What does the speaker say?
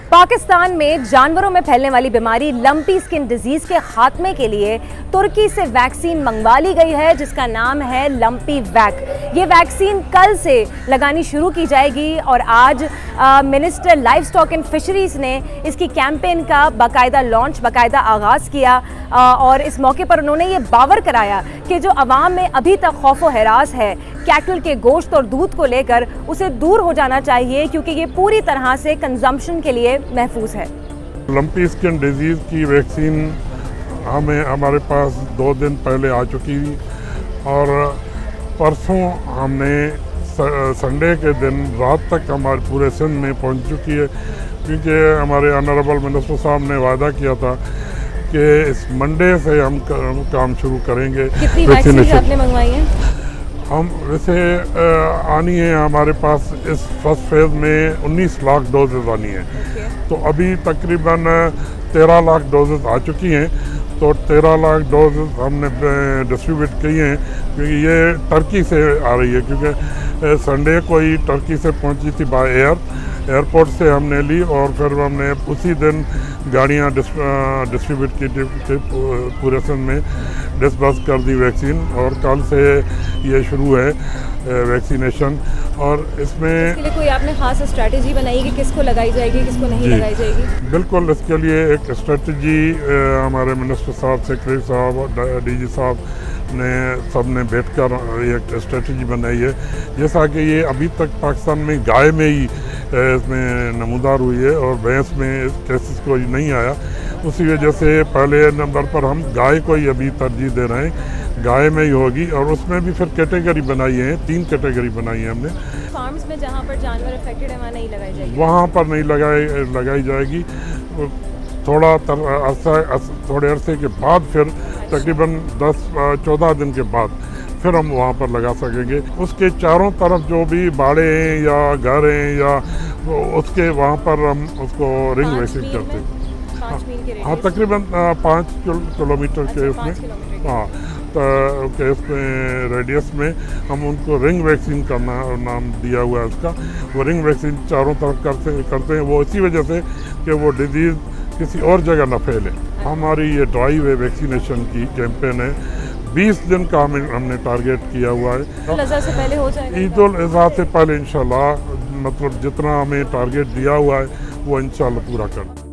पाकिस्तान में जानवरों में फैलने वाली बीमारी लंपी स्किन डिजीज के खात्मे के लिए तुर्की से वैक्सीन मंगवा ली गई है, जिसका नाम है लंपी वैक। ये वैक्सीन कल से लगानी शुरू की जाएगी और आज minister live stock and fisheries ने इसकी कैंपेन का बाकायदा आगाज़ किया और इस मौके पर उन्होंने ये बावर कराया कि जो अवाम में अभी तक खौफ व हरास है कैटल के गोश्त और दूध को लेकर, उसे दूर हो जाना चाहिए, क्योंकि ये पूरी तरह से कंजम्पशन के लिए महफूज है। लंपी स्किन डिजीज़ की वैक्सीन हमारे पास 2 दिन पहले आ चुकी थी और परसों हमने संडे के दिन रात तक हमारे पूरे सिंध में पहुंच चुकी है, क्योंकि हमारे ऑनरेबल मिनिस्टर साहब ने वादा किया था कि इस मंडे से हम काम शुरू करेंगे। कितनी वैक्सीन आपने मंगवाई है? हम वैसे आनी है हमारे पास इस फर्स्ट फेज़ में 19 लाख डोजेज़ आनी है। तो अभी तकरीबन 13 लाख डोजेज़ आ चुकी हैं। तो 13 लाख डोजेज़ हमने डिस्ट्रीब्यूट की हैं, क्योंकि ये टर्की से आ रही है, क्योंकि संडे को ही टर्की से पहुंची थी बाय एयरपोर्ट से हमने ली और फिर हमने उसी दिन गाड़ियां डिस्ट्रीब्यूट की पूरे सिंध में डिस्बर्स कर दी वैक्सीन, और कल से ये शुरू है वैक्सीनेशन। और इसमें इसके लिए कोई आपने खास स्ट्रैटेजी बनाई कि किसको लगाई जाएगी, किसको नहीं लगाई जाएगी? बिल्कुल, इसके लिए एक स्ट्रैटेजी हमारे मिनिस्टर साहब, सेक्रेटरी साहब, डीजी साहब ने सब ने बैठ कर एक स्ट्रेटजी बनाई है। जैसा कि ये अभी तक पाकिस्तान में गाय में ही इसमें नमूदार हुई है और भैंस में केसेस कोई नहीं आया, उसी वजह से पहले नंबर पर हम गाय को ही अभी तरजीह दे रहे हैं, गाय में ही होगी। और उसमें भी फिर कैटेगरी बनाई है, 3 कैटेगरी बनाई है हमने। फार्म्स में जहाँ पर जानवर अफेक्टेड है वहाँ नहीं लगाई जाएगी? वहाँ पर नहीं लगाई जाएगी। थोड़े अरसे के बाद फिर तकरीबन 10-14 दिन के बाद फिर हम वहाँ पर लगा सकेंगे। उसके चारों तरफ जो भी बाड़े हैं या घर हैं या उसके वहाँ पर हम उसको रिंग वैक्सीन करते हैं। हाँ, तकरीबन 5 किलोमीटर के उसमें, हाँ, के उसमें रेडियस में हम उनको रिंग वैक्सीन का नाम दिया हुआ है उसका। वो रिंग वैक्सीन चारों तरफ करते हैं वो इसी वजह से कि वो डिजीज़ किसी और जगह न फैले। हमारी ये ड्राइव है वैक्सीनेशन की कैंपेन है, 20 दिन का हमने टारगेट किया हुआ है। ईद उल अज़हा से पहले हो जाएगा? ईद उल अज़हा से पहले इंशाल्लाह, मतलब जितना हमें टारगेट दिया हुआ है वो इंशाल्लाह पूरा कर